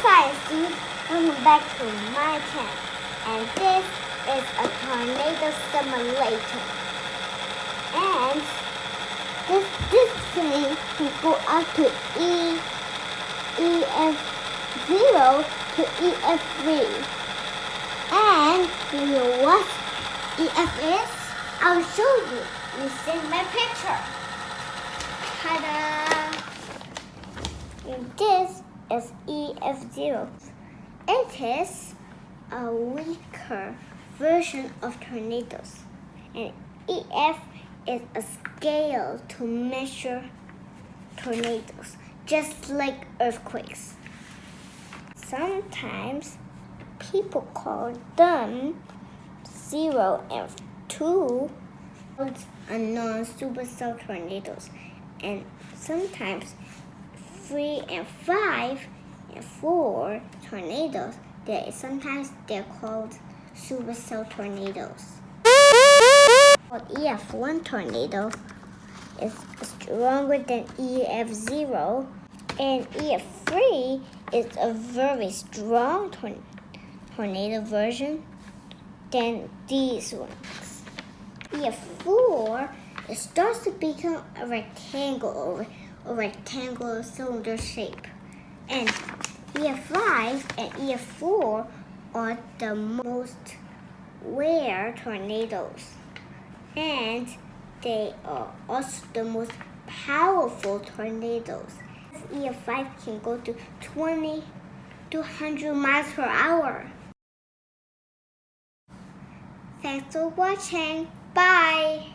Science Dude, welcome back to my channel, and this is a tornado simulator. And this thing can go up to EF0 to EF3. And you know what EF is? I'll show you using my picture. Ta-da! And this is EF0. It is a weaker version of tornadoes. And EF is a scale to measure tornadoes, just like earthquakes. Sometimes people call them 0 and 2 are non-supercell tornadoes, and sometimes 3 and 5 and 4 tornadoes, sometimes they're called supercell tornadoes. EF1 tornado is stronger than EF0, and EF3 is a very strong tornado version than these ones. EF4 starts to become a rectangle or rectangular cylinder shape. And EF5 and EF4 are the most rare tornadoes. And they are also the most powerful tornadoes. EF5 can go to 20 to 100 miles per hour. Thanks for watching. Bye!